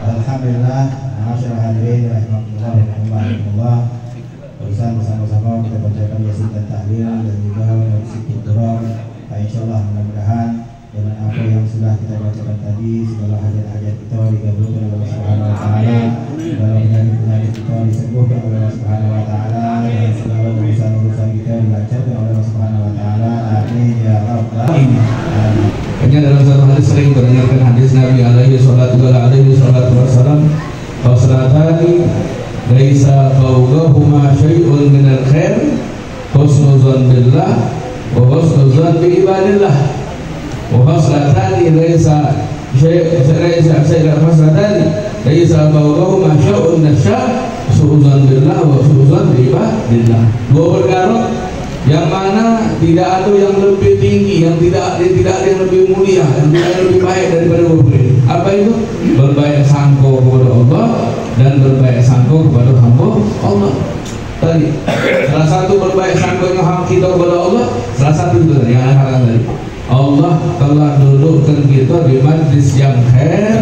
Alhamdulillah, masyaallah hadirin rahimakumullah. Bersama-sama kita bacakan yasin dan tahlil dan juga zikir durang. Insyaallah mudah-mudahan dengan apa yang sudah kita bacakan tadi segala hajat-hajat kita dikabulkan oleh Allah Subhanahu wa taala, segala penyakit kita disembuhkan oleh Allah Subhanahu wa taala, dan segala urusan-urusan kita dilancarkan oleh Allah Subhanahu wa taala. Amin ya rabbal alamin. Hanya dalam satu hadis sering mendengarkan hadis Nabi alaihi salatu wassalam, "Khoslatani laisa fawqahuma syai'un minal khair, husnul dzan billah wa husnul dzan bi ibadillah. Wa khoslatani laisa khoslatani laisa fawqahuma syai'un nasya, su'u dzan billah wa su'u dzan bi ibadillah." Dua perkara yang mana tidak ada yang lebih tinggi, yang tidak ada yang lebih mulia, yang tidak ada yang lebih baik daripada berbaik. Apa itu? Berbaik sangko kepada Allah dan berbaik sangko kepada hamba Allah. Tadi salah satu berbaik sangko yang kita kepada Allah, salah satu itu tadi yang akan tadi. Allah telah dudukkan kita di majlis yang khair,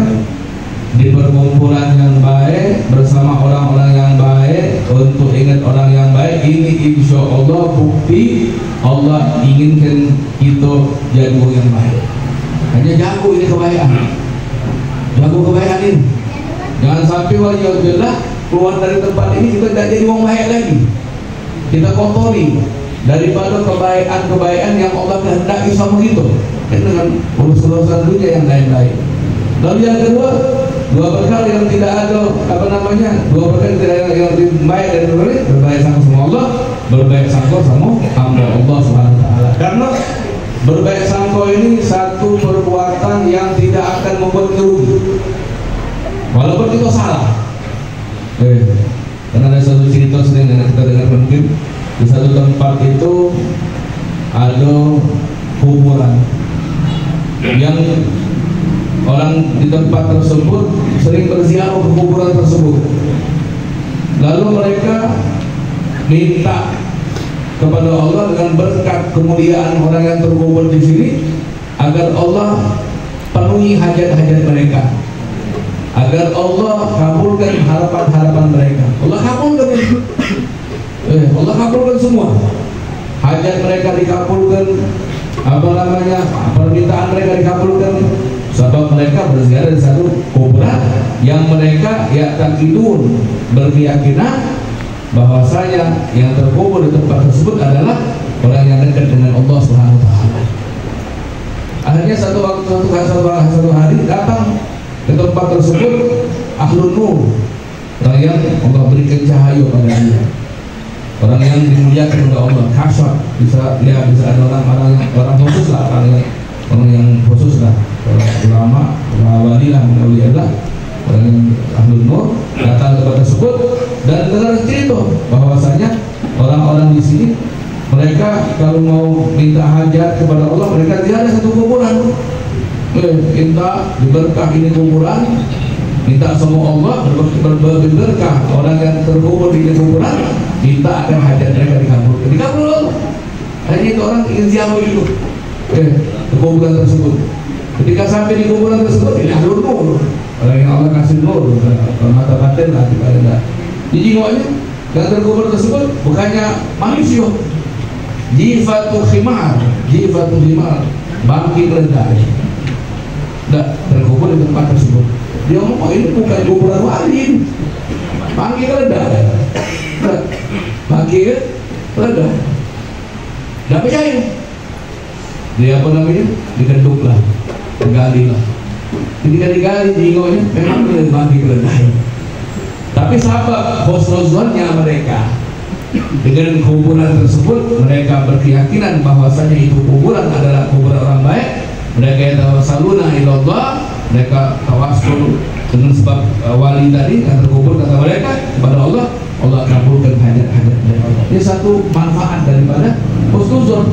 di perkumpulan yang baik, bersama orang-orang yang baik, untuk ingat orang yang baik. Ini insya Allah bukti Allah inginkan kita jago yang baik. Hanya jago ini kebaikan, jago kebaikan ini. Jangan sampai waliyahulillah keluar dari tempat ini kita tidak jadi orang baik lagi, kita kotori daripada kebaikan yang Allah kehendaki sama kita dengan urusan dunia yang lain-lain. Lalu yang kedua, dua perkara yang tidak ada dua perkara yang lebih baik dan berbaik sangka sama Allah, berbaik sangka sama hamba Allah Subhanahu wa taala. Karena berbaik sangka ini satu perbuatan yang tidak akan membuat rugi, walaupun itu salah. Karena ada satu cerita sering kita dengar mungkin di satu tempat itu ada kuburan yang orang di tempat tersebut sering berziarah ke kuburan tersebut. Lalu mereka minta kepada Allah dengan berkat kemuliaan orang yang terkubur di sini agar Allah penuhi hajat-hajat mereka, agar Allah kabulkan harapan-harapan mereka. Allah kabulkan itu. Allah kabulkan semua hajat mereka, dikabulkan permintaan mereka dikabulkan. Sebab mereka berziarah di satu kuburan yang mereka takidun, berkeyakinan bahwasanya yang terkubur di tempat tersebut adalah orang yang dekat dengan Allah Subhanahu wa taala. Akhirnya satu hari datang ke tempat tersebut ahlun nur, orang yang Allah berikan cahaya pada dia, orang yang dimuliakan oleh Allah. Kasat bisa lihat, bisa ada orang khusus lah, orang yang khusus lah, ulama, wali lah, orang yang ahlun nur datang ke tempat tersebut dan dengar cerita bahwasanya orang-orang di sini mereka kalau mau minta hajat kepada Allah mereka ziarah satu kuburan. minta diberkah ini kuburan, minta sama Allah berberkah orang yang terkubur di kuburan, minta agar hajat mereka dikabulkan. Dikabul. Hanya itu orang ingin ziarah itu ke kuburan tersebut. Ketika sampai di kuburan tersebut, ini ada nur. Orang yang Allah kasih nur, mata batin lah kita. Jadi jiwanya yang terkubur tersebut bukannya manusia. Jifatul khimar, bangkit rendah. Tidak terkubur di tempat tersebut. Dia ngomong ini bukan kuburan wali, bangkit rendah. Bangkit rendah. Tidak percaya. Dia apa namanya? Dikenduk lah, digali lah. Ketika digali jiwanya memang bangkit rendah. Tapi sahabat husnuzonnya mereka dengan kuburan tersebut, mereka berkeyakinan bahwasanya itu kuburan adalah kuburan orang baik. Mereka tawassaluna ilallah, mereka tawasul dengan sebab wali tadi yang terkubur, kata mereka kepada Allah, Allah kabulkan hajat-hajat mereka. Ini satu manfaat daripada husnuzon.